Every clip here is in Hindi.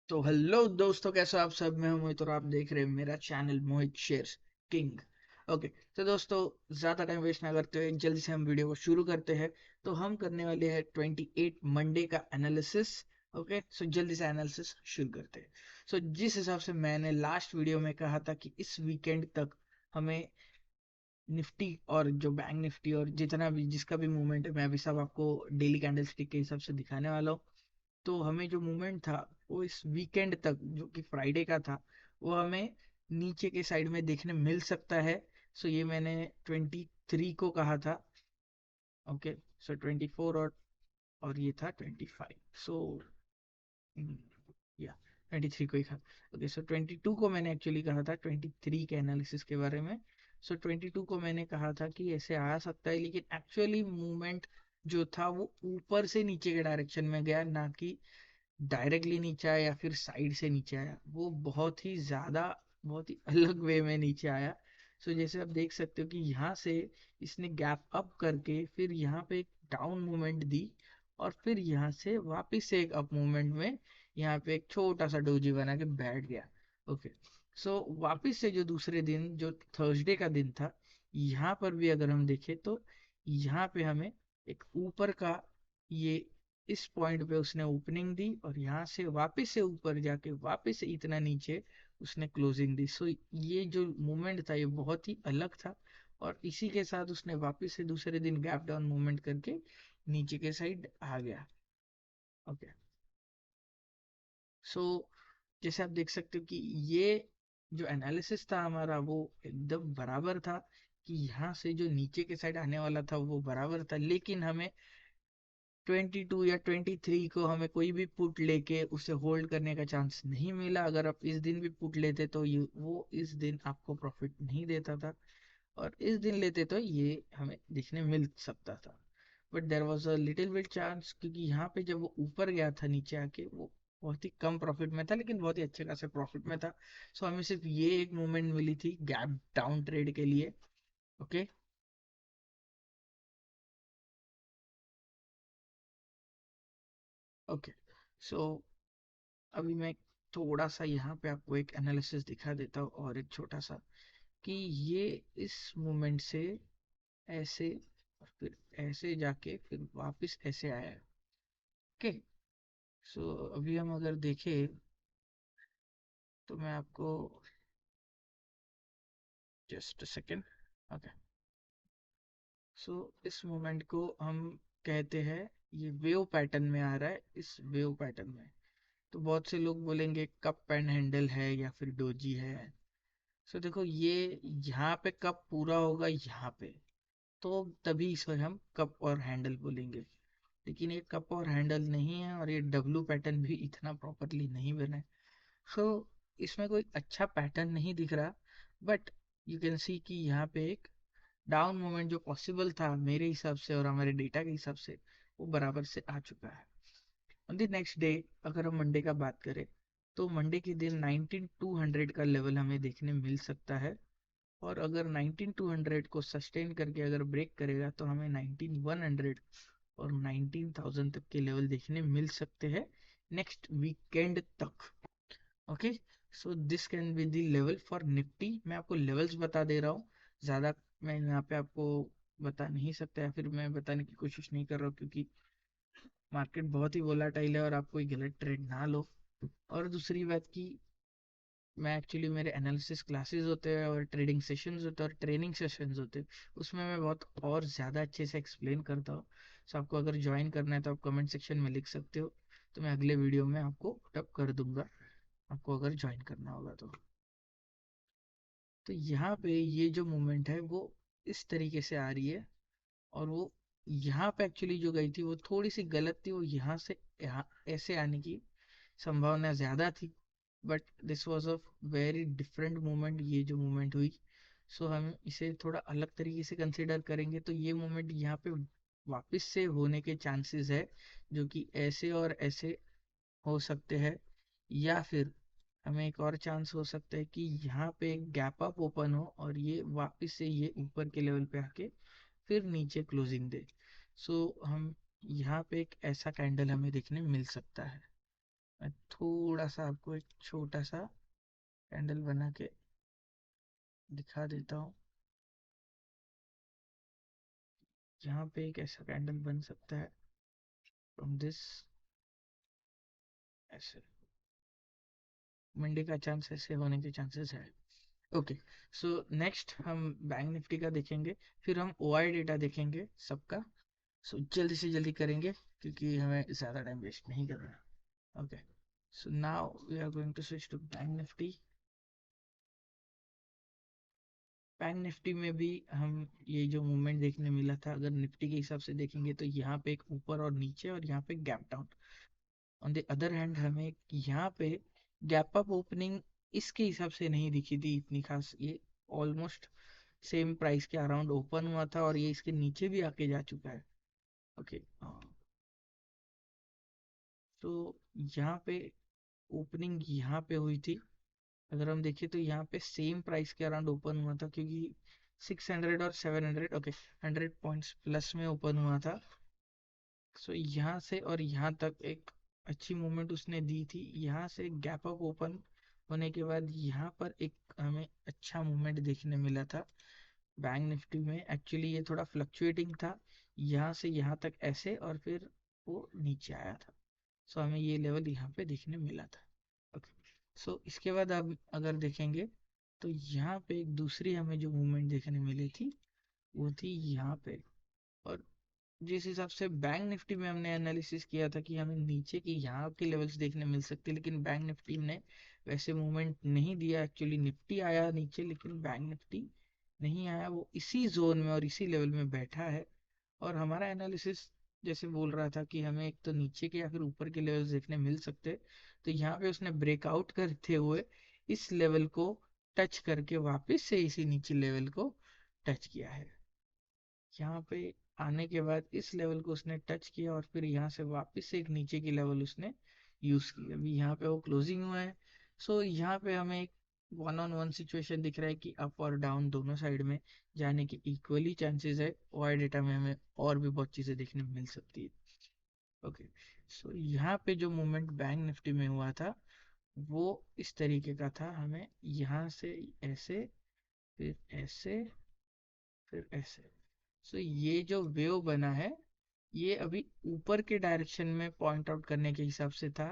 तो हेलो दोस्तों, कैसे हो आप सब। मैं हूं मोहित और आप देख रहे हैं मेरा चैनल मोहित शेयर्स किंग। ओके, तो दोस्तों ज्यादा टाइम वेस्ट ना करते हुए जल्दी से हम वीडियो को शुरू करते हैं। तो हम करने वाले हैं 28 मंडे का एनालिसिस। ओके, सो जल्दी से एनालिसिस शुरू करते हैं। सो जिस हिसाब से मैंने लास्ट वीडियो में कहा था कि इस वीकेंड तक हमें निफ्टी और जो बैंक निफ्टी और जितना भी जिसका भी मूवमेंट है, मैं अभी सब आपको डेली कैंडल स्टिक के हिसाब से दिखाने वाला हूँ। तो हमें जो मूवमेंट था वो इस वीकेंड तक, जो कि फ्राइडे का था, वो हमें नीचे के साइड में देखने मिल सकता है। सो ये मैंने 23 को कहा था। ओके, सो 24 और ये था 25। सो या 23 को ही था। ओके, सो 22 को मैंने एक्चुअली कहा था 23 के एनालिसिस के बारे में। सो 22 को मैंने कहा था कि ऐसे आ सकता है, लेकिन एक्चुअली मूवमेंट जो था वो ऊपर से नीचे के डायरेक्शन में गया, ना कि डायरेक्टली नीचे आया या फिर साइड से नीचे आया। वो बहुत ही ज्यादा, बहुत ही अलग वे में नीचे आया। सो जैसे आप देख सकते हो कि यहाँ से इसने गैप अप करके फिर यहाँ पे एक डाउन मूवमेंट दी, और फिर यहाँ से वापस से एक अप मूवमेंट में यहाँ पे एक छोटा सा डोजी बना के बैठ गया। ओके, सो वापस से जो दूसरे दिन, जो थर्सडे का दिन था, यहाँ पर भी अगर हम देखें तो यहाँ पे हमें एक ऊपर का ये इस पॉइंट पे उसने ओपनिंग दी, और यहाँ से वापस से ऊपर जाके वापस से इतना नीचे उसने क्लोजिंग दी। सो ये जो मूवमेंट था ये बहुत ही अलग था, और इसी के साथ उसने वापस से दूसरे दिन गैप डाउन मूवमेंट करके नीचे के साइड आ गया। ओके, सो जैसे आप देख सकते हो कि ये जो एनालिसिस था हमारा वो एकदम बराबर था, कि यहाँ से जो नीचे के साइड आने वाला था वो बराबर था, लेकिन हमें 22 या 23 को हमें कोई भी पुट लेके उसे होल्ड करने का चांस नहीं मिला। अगर आप इस दिन भी पुट लेते तो ये वो इस दिन आपको प्रॉफिट नहीं देता था, और इस दिन लेते तो ये हमें देखने मिल सकता था। But there was a little bit chance, क्योंकि यहाँ पे जब वो ऊपर गया था नीचे आके वो बहुत ही कम प्रॉफिट में था, लेकिन बहुत ही अच्छे खासे प्रॉफिट में था। सो हमें सिर्फ ये एक मूवमेंट मिली थी गैप डाउन ट्रेड के लिए। ओके, ओके, सो अभी मैं थोड़ा सा यहाँ पे आपको एक एनालिसिस दिखा देता हूँ, और एक छोटा सा, कि ये इस मूवमेंट से ऐसे और फिर ऐसे जाके फिर वापस ऐसे आया है। ओके, सो अभी हम अगर देखें तो मैं आपको जस्ट सेकेंड। ओके, सो इस मूवमेंट को हम कहते हैं, ये वेव पैटर्न में आ रहा है, इस वेव पैटर्न में। तो बहुत से लोग बोलेंगे कप एंड हैंडल है या फिर डोजी है। सो देखो, ये यहाँ पे कप पूरा होगा यहाँ पे, तो तभी इस पर हम कप और हैंडल बोलेंगे। लेकिन ये कप और हैंडल नहीं है, और ये डब्लू पैटर्न भी इतना प्रॉपरली नहीं बना है। सो इसमें कोई अच्छा पैटर्न नहीं दिख रहा। बट यू कैन सी कि यहाँ पे एक डाउन मोमेंट जो पॉसिबल था मेरे हिसाब से और हमारे डेटा के हिसाब से, वो बराबर से आ चुका है। ऑन द नेक्स्ट डे, अगर हम मंडे का बात करें, तो मंडे के दिन 19200 का लेवल हमें देखने मिल सकता है। और अगर 19200 को सस्टेन करके अगर ब्रेक करेगा तो हमें 19100 और 19000 तक के लेवल देखने मिल सकते हैं नेक्स्ट वीकेंड तक। Okay, so this can be the level for Nifty. मैं आपको लेवल्स बता दे रहा हूँ, ज़्यादा मैं यहाँ पे आपको बता नहीं सकता, या फिर मैं बताने की कोशिश नहीं कर रहा हूँ, क्योंकि मार्केट बहुत ही वोलाटाइल है और आप कोई गलत ट्रेड ना लो। और दूसरी बात की, मैं एक्चुअली, मेरे एनालिसिस क्लासेस होते हैं और ट्रेडिंग सेशंस होते हैं और ट्रेनिंग सेशंस होते हैं, उसमें मैं बहुत और ज़्यादा अच्छे से एक्सप्लेन करता हूँ। सो आपको अगर ज्वाइन करना है तो आप कमेंट सेक्शन में लिख सकते हो, तो मैं अगले वीडियो में आपको टप कर दूंगा, आपको अगर ज्वाइन करना होगा तो यहाँ पे ये जो मूवमेंट है वो इस तरीके से आ रही है, और वो यहाँ पे एक्चुअली जो गई थी वो थोड़ी सी गलत थी, वो यहाँ से यहाँ ऐसे आने की संभावना ज्यादा थी। But this was a very different movement, ये जो मूवमेंट हुई। सो हम इसे थोड़ा अलग तरीके से कंसिडर करेंगे, तो ये मूवमेंट यहाँ पे वापस से होने के चांसेस है, जो कि ऐसे और ऐसे हो सकते हैं। या फिर हमें एक और चांस हो सकता है कि यहाँ पे एक गैप अप ओपन हो और ये वापस से ये ऊपर के लेवल पे आके फिर नीचे क्लोजिंग दे। सो हम यहाँ पे एक ऐसा कैंडल हमें देखने मिल सकता है। मैं थोड़ा सा आपको एक छोटा सा कैंडल बना के दिखा देता हूँ। यहाँ पे एक ऐसा कैंडल बन सकता है फ्रॉम दिस, ऐसे मंडे का चांस ऐसे होने के चांसेस है। ओके, सो नेक्स्ट हम बैंक निफ्टी का देखेंगे, फिर हम ओआई डेटा देखेंगे सबका। सो जल्दी से जल्दी करेंगे क्योंकि हमें ज़्यादा टाइम वेस्ट नहीं करना। Okay, so now we are going to switch to bank Nifty. Bank Nifty में भी हम ये जो मूवमेंट देखने मिला था, अगर निफ्टी के हिसाब से देखेंगे तो यहाँ पे एक ऊपर और नीचे और यहाँ पे gap down. On the other hand हमें यहाँ पे गैप अप ओपनिंग इसके हिसाब से नहीं दिखी थी इतनी खास। ये ऑलमोस्ट सेम प्राइस के अराउंड ओपन हुआ था और ये इसके नीचे भी आके जा चुका है। ओके, तो यहाँ पे ओपनिंग यहाँ पे हुई थी। अगर हम देखें तो यहाँ पे सेम प्राइस के अराउंड ओपन हुआ था क्योंकि 600 और 700, ओके, 100 पॉइंट्स प्लस में ओपन हुआ था। सो यहाँ से और यहाँ तक एक अच्छी मूवमेंट उसने दी थी। यहाँ से गैप अप ओपन होने के बाद यहाँ पर एक हमें अच्छा मूवमेंट देखने मिला था बैंक निफ्टी में। एक्चुअली ये थोड़ा फ्लक्चुएटिंग था, यहाँ से यहाँ तक ऐसे और फिर वो नीचे आया था। सो हमें ये लेवल यहाँ पे देखने मिला था। ओके, सो इसके बाद अब अगर देखेंगे तो यहाँ पे एक दूसरी हमें जो मूवमेंट देखने मिली थी वो थी यहाँ पे। और जिस हिसाब से बैंक निफ्टी में हमने एनालिसिस किया था कि हमें नीचे की यहाँ के लेवल्स देखने मिल सकते, लेकिन बैंक निफ्टी ने वैसे मूवमेंट नहीं दिया। एक्चुअली निफ्टी आया नीचे लेकिन बैंक निफ्टी नहीं आया, वो इसी जोन में और इसी लेवल में बैठा है। और हमारा एनालिसिस जैसे बोल रहा था कि हमें एक तो नीचे के या फिर ऊपर के लेवल्स देखने मिल सकते, तो यहाँ पे उसने ब्रेकआउट करते हुए इस लेवल को टच करके वापस से इसी नीचे लेवल को टच किया है। यहाँ पे आने के बाद इस लेवल को उसने टच किया और फिर यहाँ से वापस से एक नीचे की लेवल उसने यूज की। अभी यहाँ पे वो क्लोजिंग हुआ है। सो यहाँ पे हमें एक वन ऑन वन सिचुएशन दिख रहा है कि अप और डाउन दोनों साइड में जाने के इक्वली चांसेस है। वाई डेटा में हमें और भी बहुत चीजें देखने में मिल सकती है। ओके, सो यहाँ पे जो मूवमेंट बैंक निफ्टी में हुआ था वो इस तरीके का था। हमें यहाँ से ऐसे, फिर ऐसे, फिर ऐसे। सो ये जो वेव बना है ये अभी ऊपर के डायरेक्शन में पॉइंट आउट करने के हिसाब से था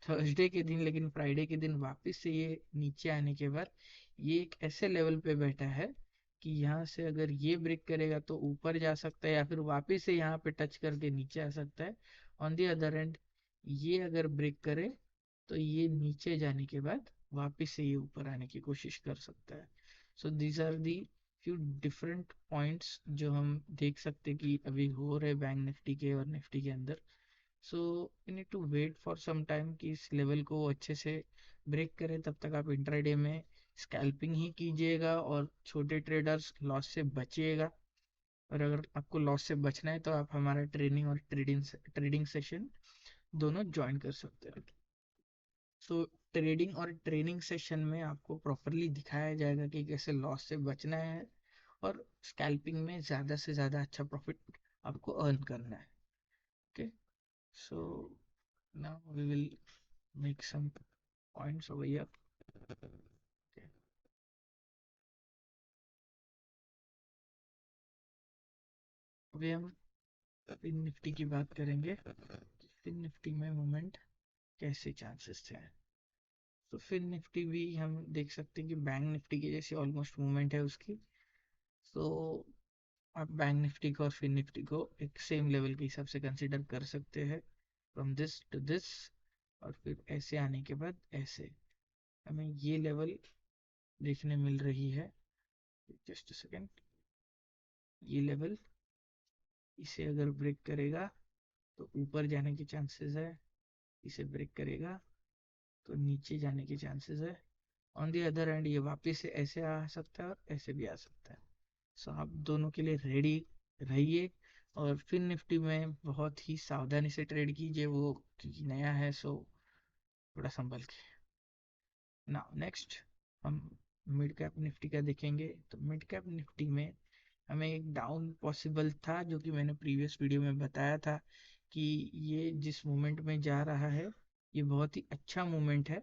थर्सडे के दिन, लेकिन फ्राइडे के दिन वापस से ये नीचे आने के बाद ये एक ऐसे लेवल पे बैठा है कि यहाँ से अगर ये ब्रेक करेगा तो ऊपर जा सकता है या फिर वापस से यहाँ पे टच करके नीचे आ सकता है। ऑन दी अदर एंड ये अगर ब्रेक करे तो ये नीचे जाने के बाद वापस से ये ऊपर आने की कोशिश कर सकता है। So these are the few different points जो हम देख सकते कि अभी हो रहे बैंक निफ्टी के और निफ्टी के अंदर। So you need to wait for some time कि इस लेवल को अच्छे से ब्रेक करें। तब तक आप इंट्राडे में स्कैल्पिंग ही कीजिएगा और छोटे ट्रेडर्स लॉस से बचिएगा। और अगर आपको लॉस से बचना है तो आप हमारा ट्रेनिंग और ट्रेडिंग सेशन दोनों ज्वाइन कर सकते हैं। सो ट्रेडिंग और ट्रेनिंग सेशन में आपको प्रॉपरली दिखाया जाएगा कि कैसे लॉस से बचना है और स्कैल्पिंग में ज़्यादा से ज़्यादा अच्छा प्रॉफिट आपको अर्न करना है। Okay, so now we will make some points over here. Okay. अभी हम फिन निफ्टी की बात करेंगे। फिन निफ्टी में मूवमेंट कैसे चांसेस थे। तो फिन निफ्टी भी हम देख सकते हैं कि बैंक निफ्टी की जैसी ऑलमोस्ट मूवमेंट है उसकी। तो आप बैंक निफ्टी को और फिन निफ्टी को एक सेम लेवल के हिसाब से कंसिडर कर सकते हैं, फ्रॉम दिस टू दिस। और फिर ऐसे आने के बाद ऐसे हमें ये लेवल देखने मिल रही है। जस्ट सेकेंड, ये लेवल इसे अगर ब्रेक करेगा तो ऊपर जाने के चांसेस है, इसे ब्रेक करेगा तो नीचे जाने के चांसेस है। ऑन दी अदर एंड ये वापस से ऐसे आ सकता है और ऐसे भी आ सकता है। सो आप दोनों के लिए रेडी रहिए और फिर निफ्टी में बहुत ही सावधानी से ट्रेड कीजिए, वो क्योंकि नया है। सो थोड़ा संभल के। नाउ नेक्स्ट हम मिड कैप निफ्टी का देखेंगे। तो मिड कैप निफ्टी में हमें एक डाउन पॉसिबल था जो कि मैंने प्रीवियस वीडियो में बताया था कि ये जिस मोमेंट में जा रहा है ये बहुत ही अच्छा मूवमेंट है,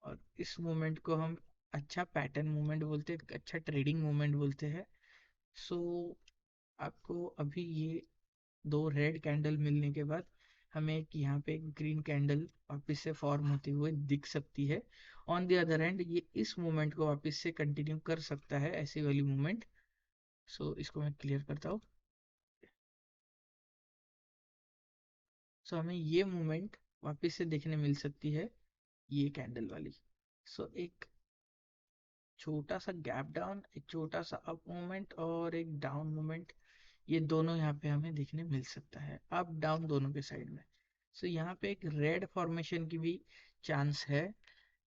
और इस मूवमेंट को हम अच्छा पैटर्न मूवमेंट बोलते हैं, अच्छा ट्रेडिंग मूवमेंट बोलते हैं। सो आपको अभी ये दो रेड कैंडल मिलने के बाद हमें एक यहाँ पे एक ग्रीन कैंडल वापस से फॉर्म होती हुई दिख सकती है। ऑन द अदर हैंड ये इस मूवमेंट को वापस से कंटिन्यू कर सकता है, ऐसी वाली मूवमेंट। सो इसको मैं क्लियर करता हूँ। सो हमें ये मूवमेंट वापस से देखने मिल सकती है, ये कैंडल वाली। सो एक छोटा सा गैप डाउन, एक छोटा सा अप मूवमेंट और एक डाउन मूवमेंट, ये दोनों यहाँ पे हमें देखने मिल सकता है, अप डाउन दोनों के साइड में। सो यहाँ पे एक रेड फॉर्मेशन की भी चांस है।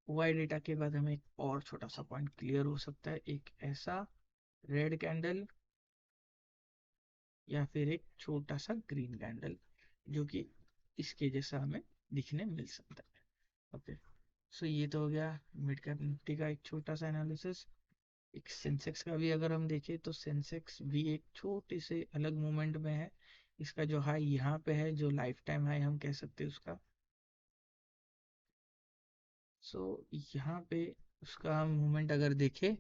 वाई डेटा के बाद हमें एक और छोटा सा पॉइंट क्लियर हो सकता है, एक ऐसा रेड कैंडल या फिर एक छोटा सा ग्रीन कैंडल, जो कि इसके जैसा हमें दिखने मिल सकता है। ओके, सो ये तो हो गया मिड कैप निफ्टी का एक छोटा सा एनालिसिस। एक सेंसेक्स का भी अगर हम देखें तो सेंसेक्स भी एक छोटे से अलग मूवमेंट में है। इसका जो हाई यहाँ पे है, जो लाइफ टाइम हाई हम कह सकते हैं उसका, सो यहाँ पे उसका हम मूवमेंट अगर देखें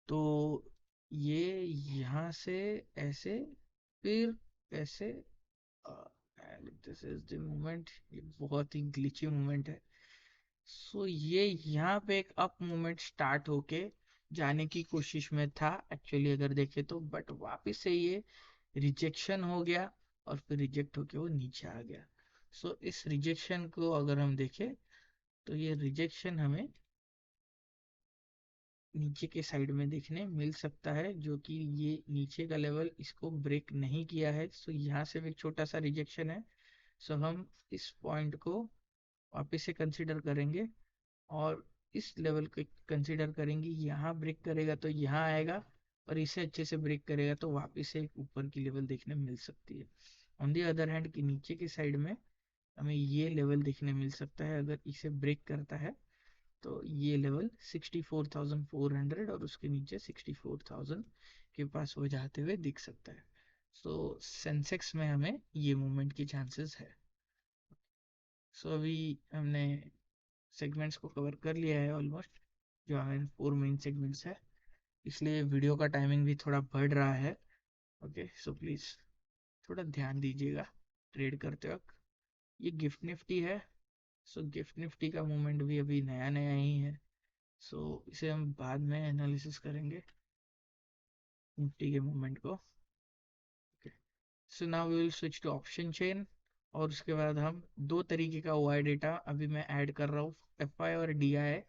तो ये यहाँ से ऐसे, फिर ऐसे, and this is the movement. ये बहुत ही ग्लिची मूवमेंट है। सो ये यहाँ पे एक अप मूवमेंट स्टार्ट होके जाने की कोशिश में था एक्चुअली अगर देखे तो, बट वापस से ये रिजेक्शन हो गया और फिर रिजेक्ट होके वो नीचे आ गया। सो इस रिजेक्शन को अगर हम देखें तो ये रिजेक्शन हमें नीचे के साइड में देखने मिल सकता है, जो कि ये नीचे का लेवल इसको ब्रेक नहीं किया है। सो यहाँ से भी एक छोटा सा रिजेक्शन है। सो हम इस पॉइंट को वापस से कंसिडर करेंगे, और इस लेवल को कंसिडर करेंगे। यहाँ ब्रेक करेगा तो यहाँ आएगा, और इसे अच्छे से ब्रेक करेगा तो वापस से एक ऊपर की लेवल देखने मिल सकती है। ऑन दी अदर हैंड की नीचे की साइड में हमें ये लेवल देखने मिल सकता है, अगर इसे ब्रेक करता है तो ये लेवल 64,400 और उसके नीचे 64,000 के पास हो जाते हुए दिख सकता है। सो सेंसेक्स में हमें ये मूवमेंट की चांसेस है। सो अभी हमने सेगमेंट्स को कवर कर लिया है ऑलमोस्ट, जो हमें फोर मेन सेगमेंट्स है, इसलिए वीडियो का टाइमिंग भी थोड़ा बढ़ रहा है। ओके, सो प्लीज़ थोड़ा ध्यान दीजिएगा ट्रेड करते वक्त। ये गिफ्ट निफ्टी है। सो गिफ्ट निफ्टी का मूवमेंट भी अभी नया नया ही है। सो इसे हम बाद में एनालिसिस करेंगे, निफ्टी के मूवमेंट को। So now we will switch to option chain, और उसके बाद हम दो तरीके का वाई डेटा अभी मैं ऐड कर रहा हूँ, एफ आई और डी आई।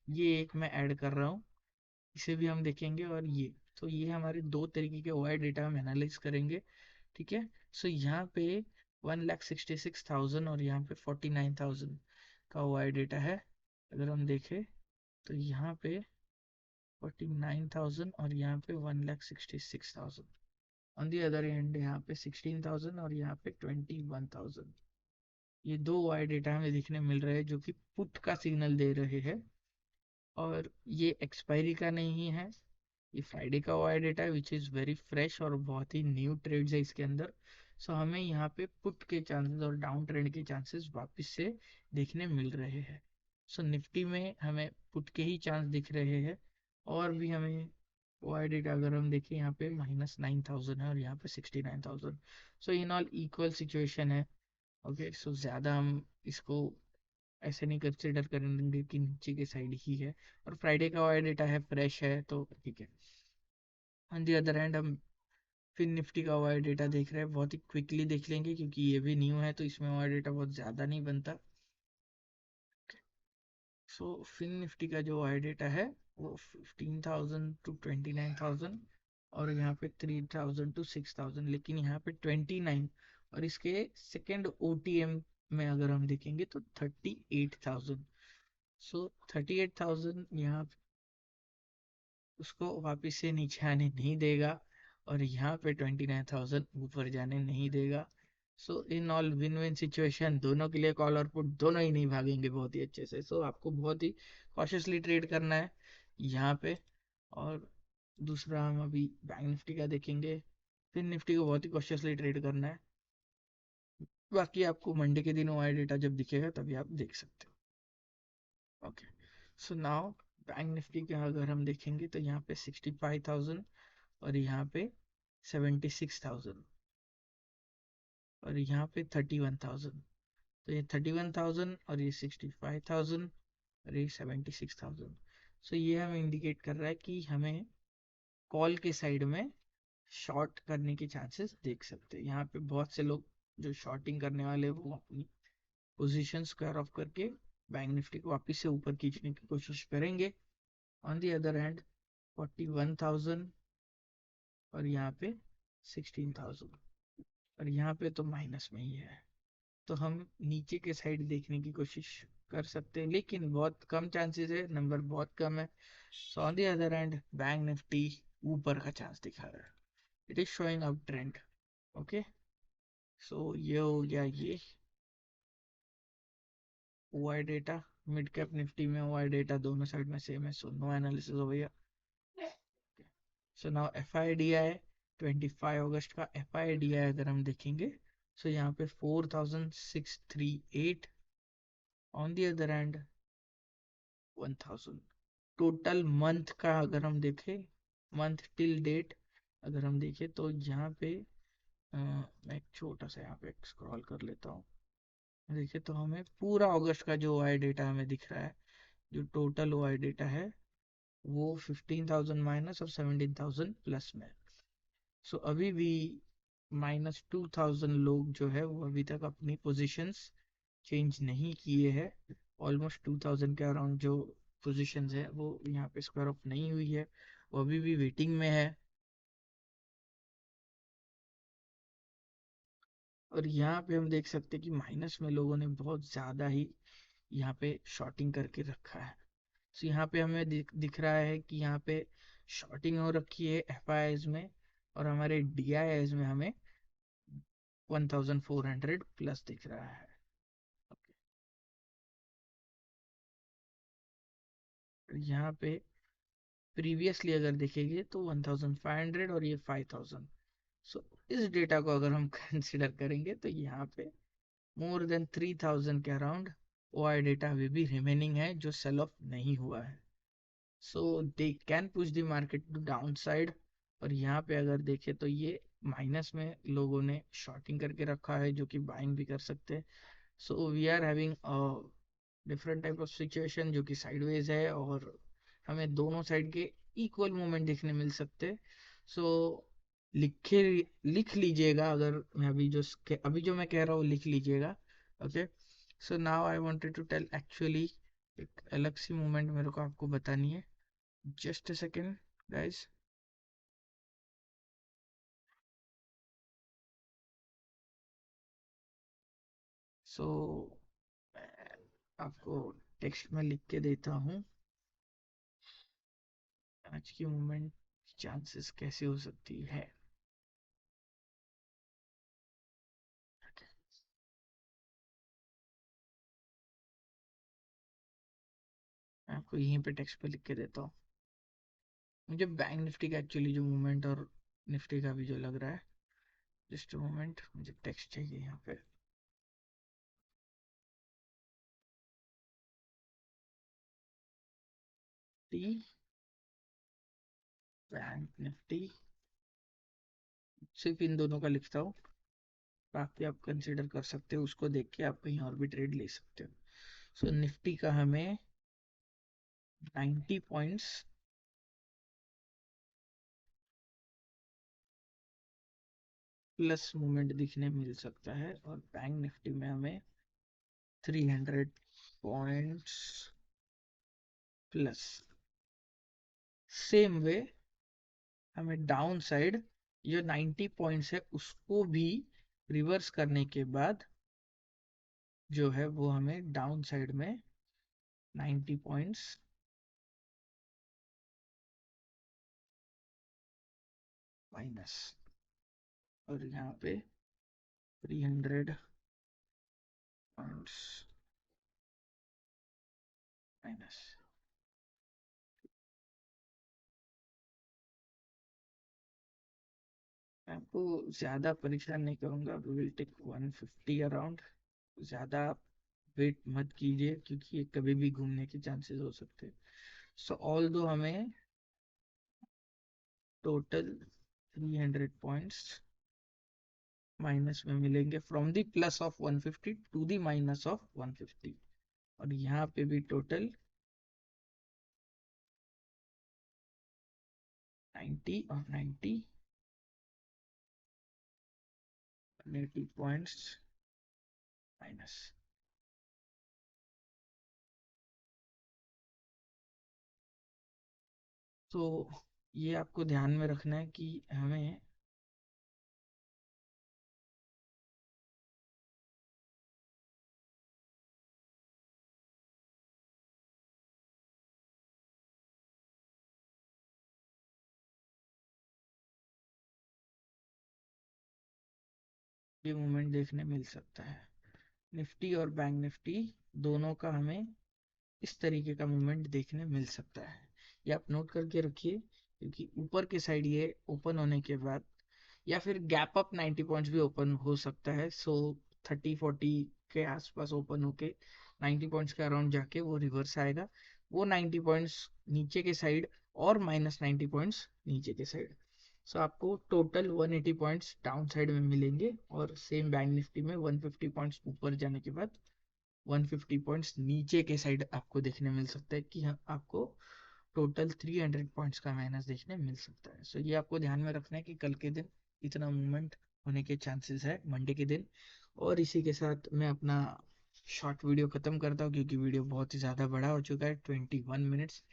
ये एक मैं ऐड कर रहा हूँ, इसे भी हम देखेंगे। और ये तो ये हमारे दो तरीके के वाई डेटा हम एनालाइज करेंगे। ठीक है, सो यहाँ पे 1,66,000 और यहाँ पे 49,000 का वाई डेटा है। अगर हम देखें तो यहाँ पे 49,000 और यहाँ पे 1,66,000। ऑन दी अदर एंड यहाँ पे 16,000 और यहाँ पे 21,000। ये दो वाई डेटा हमें देखने मिल रहे हैं, जो कि पुट का सिग्नल दे रहे हैं, और ये एक्सपायरी का नहीं है। ये फ्राइडे का वाई डेटा है, विच इज़ वेरी फ्रेश और बहुत ही न्यू ट्रेड्स है इसके अंदर। सो हमें यहाँ पे पुट के चांसेस और डाउन ट्रेंड के चांसेस वापस से देखने मिल रहे हैं। सो निफ्टी में हमें पुट के ही चांस दिख रहे हैं, और भी हमें वाई डेटा अगर हम देखें, यहाँ पे -9,000 है और यहाँ पे 69,000। सो इन ऑल इक्वल सिचुएशन है। ओके, सो ज़्यादा हम इसको ऐसे नहीं कंसिडर करेंगे कि नीचे की साइड ही है, और फ्राइडे का वाई डेटा है, फ्रेश है, तो ठीक है। ऑन दी अदर हैंड हम फिन निफ्टी का वाई डेटा देख रहे हैं, बहुत ही क्विकली देख लेंगे क्योंकि ये भी न्यू है, तो इसमें वाई डेटा बहुत ज़्यादा नहीं बनता। सो फिन निफ्टी का जो वाई डेटा है वो 15,000 टू 29,000, और यहाँ पे 3,000 टू 6,000, लेकिन यहाँ पे 29, और इसके सेकेंड ओटीएम में अगर हम देखेंगे तो 38,000। सो 38,000 यहाँ उसको वापस से नीचे आने नहीं देगा, और यहाँ पे 29,000 ऊपर जाने नहीं देगा। So in all win win situation, दोनों के लिए कॉल और पुट दोनों ही नहीं भागेंगे बहुत ही अच्छे से। सो आपको बहुत ही कॉशियसली ट्रेड करना है यहाँ पे। और दूसरा हम अभी बैंक निफ्टी का देखेंगे, फिर निफ्टी को बहुत ही कॉशियसली ट्रेड करना है। बाकी आपको मंडे के दिन ओआई डेटा जब दिखेगा तभी आप देख सकते हो। Okay, so now bank Nifty का अगर हम देखेंगे तो यहाँ पे 65,000 और यहाँ पे 76,000 और यहाँ पे 31,000। तो ये 31,000 और ये 65,000 और ये 76,000। सो ये हमें इंडिकेट कर रहा है कि हमें कॉल के साइड में शॉर्ट करने के चांसेस देख सकते हैं। यहाँ पे बहुत से लोग जो शॉर्टिंग करने वाले हैं वो अपनी पोजीशन स्क्वायर ऑफ करके बैंक निफ्टी को वापस से ऊपर खींचने की कोशिश करेंगे। ऑन दी अदर हैंड 41,000 और यहाँ पे 16,000 और यहाँ पे तो माइनस में ही है। तो हम नीचे के साइड देखने की कोशिश कर सकते हैं, लेकिन बहुत कम चांसेस है, नंबर बहुत कम है। So on the other hand bank Nifty ऊपर का चांस दिखा रहा है, it is showing up trend. Okay, so ये हो गया ये OI data. Mid cap Nifty में ओआई डेटा दोनों साइड में सेम है, सो नो एनालिसिस हो गया। So now F I D I 25 अगस्त का एफ आई डी आई अगर हम देखेंगे, सो यहाँ पे 4,638। On the other hand 1,000। Total month का अगर हम देखें, मंथ टिल डेट अगर हम देखें तो यहाँ पे मैं एक छोटा सा यहाँ पे स्क्रॉल कर लेता हूँ। देखिए तो हमें पूरा अगस्त का जो ओआई डेटा हमें दिख रहा है, जो टोटल ओआई डेटा है वो 15,000 माइनस और 17,000 प्लस में। सो अभी भी -2,000 लोग जो है वो अभी तक अपनी पोजीशंस चेंज नहीं किए हैं। ऑलमोस्ट 2,000 के अराउंड जो पोजीशंस है वो यहाँ पे स्क्वायर ऑफ नहीं हुई है, वो अभी भी वेटिंग में है। और यहाँ पे हम देख सकते हैं कि माइनस में लोगों ने बहुत ज़्यादा ही यहाँ पे शॉर्टिंग करके रखा है। तो यहाँ पे हमें दिख रहा है कि यहाँ पे शॉर्टिंग हो रखी है एफ में, और हमारे डी में हमें 1,400 प्लस दिख रहा है। यहाँ पे प्रीवियसली अगर देखेंगे तो 1,500 और ये 5,000। सो इस डेटा को अगर हम कंसिडर करेंगे तो यहाँ पे मोर देन 3,000 के अराउंड ओआई डेटा अभी भी रिमेनिंग है जो सेल ऑफ नहीं हुआ है। So they can push the market to down side. और यहाँ पे अगर देखें तो ये माइनस में लोगों ने शॉर्टिंग करके रखा है जो कि बाइंग भी कर सकते हैं। So we are having different type of situation जो कि साइडवेज है, और हमें दोनों साइड के इक्वल मूवमेंट देखने मिल सकते हैं। सो लिखे लिख लीजिएगा, अगर मैं अभी जो मैं कह रहा हूँ लिख लीजिएगा। Okay, so now I wanted to tell actually एक अलग सी मूवमेंट मेरे को आपको बतानी है। Just a second guys. So आपको टेक्स्ट में लिख के देता हूँ आज की मूवमेंट चांसेस कैसे हो सकती है। मैं आपको यहीं पे टेक्स्ट पे लिख के देता हूँ। मुझे बैंक निफ्टी का एक्चुअली जो मूवमेंट और निफ्टी का भी जो लग रहा है, जस्ट मोमेंट, मुझे टेक्स्ट चाहिए यहाँ पे। टी बैंक निफ्टी, सिर्फ इन दोनों का लिखता हूँ, बाकी आप कंसिडर कर सकते हो, उसको देख के आप कहीं और भी ट्रेड ले सकते हो। सो निफ्टी का हमें 90 पॉइंट्स प्लस मूवमेंट दिखने मिल सकता है, और बैंक निफ्टी में हमें 300 पॉइंट्स प्लस। सेम वे हमें डाउन साइड जो 90 पॉइंट्स है उसको भी रिवर्स करने के बाद जो है वो हमें डाउन साइड में 90 पॉइंट्स माइनस, और यहाँ पे 300 पॉइंट्स माइनस। आपको ज्यादा परेशान नहीं करूंगा, वी विल टेक 150 अराउंड। ज्यादा वेट मत कीजिए क्योंकि ये कभी भी घूमने के चांसेस हो सकते हैं। सो ऑल दो हमें टोटल 300 पॉइंट्स माइनस में मिलेंगे from the plus of 150 to the minus of 150। और यहाँ पे भी टोटल 90 और 90 180 पॉइंट्स माइनस। तो ये आपको ध्यान में रखना है कि हमें ये मूवमेंट देखने मिल सकता है। निफ्टी और बैंक निफ्टी दोनों का हमें इस तरीके का मूवमेंट देखने मिल सकता है। ये आप नोट करके रखिए क्योंकि ऊपर के साइड ये ओपन होने के बाद या फिर गैप अप 90 पॉइंट्स भी ओपन हो सकता है। सो 30-40 के आसपास ओपन होके 90 पॉइंट्स के अराउंड जाके वो रिवर्स आएगा। वो 90 पॉइंट्स नीचे के साइड और माइनस 90 पॉइंट्स नीचे के साइड। सो आपको टोटल 180 पॉइंट्स डाउन साइड में मिलेंगे और सेम बैंक निफ्टी में 150 पॉइंट्स ऊपर जाने के बाद 150 पॉइंट्स नीचे के साइड आपको देखने मिल सकता है कि हाँ आपको टोटल 300 पॉइंट्स का माइनस देखने मिल सकता है। सो ये आपको ध्यान में रखना है कि कल के दिन इतना मूवमेंट होने के चांसेस है मंडे के दिन। और इसी के साथ मैं अपना शॉर्ट वीडियो खत्म करता हूँ क्योंकि वीडियो बहुत ही ज़्यादा बड़ा हो चुका है, 21 मिनट्स।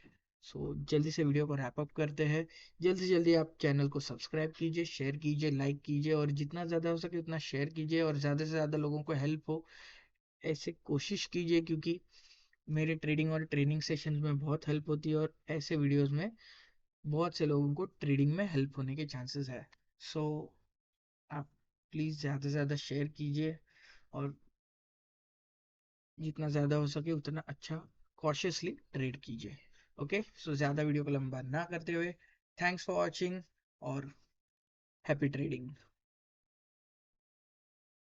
सो जल्दी से वीडियो को रैप अप करते हैं। जल्दी से जल्दी आप चैनल को सब्सक्राइब कीजिए, शेयर कीजिए, लाइक कीजिए और जितना ज़्यादा हो सके उतना शेयर कीजिए और ज़्यादा से ज़्यादा लोगों को हेल्प हो ऐसे कोशिश कीजिए क्योंकि मेरे ट्रेडिंग और ट्रेनिंग सेशंस में बहुत हेल्प होती है और ऐसे वीडियोस में बहुत से लोगों को ट्रेडिंग में हेल्प होने के चांसेस है। सो आप प्लीज़ ज़्यादा से ज़्यादा शेयर कीजिए और जितना ज़्यादा हो सके उतना अच्छा कॉशियसली ट्रेड कीजिए। ओके, सो ज़्यादा वीडियो को लंबा ना करते हुए थैंक्स फॉर वॉचिंग और हैप्पी ट्रेडिंग।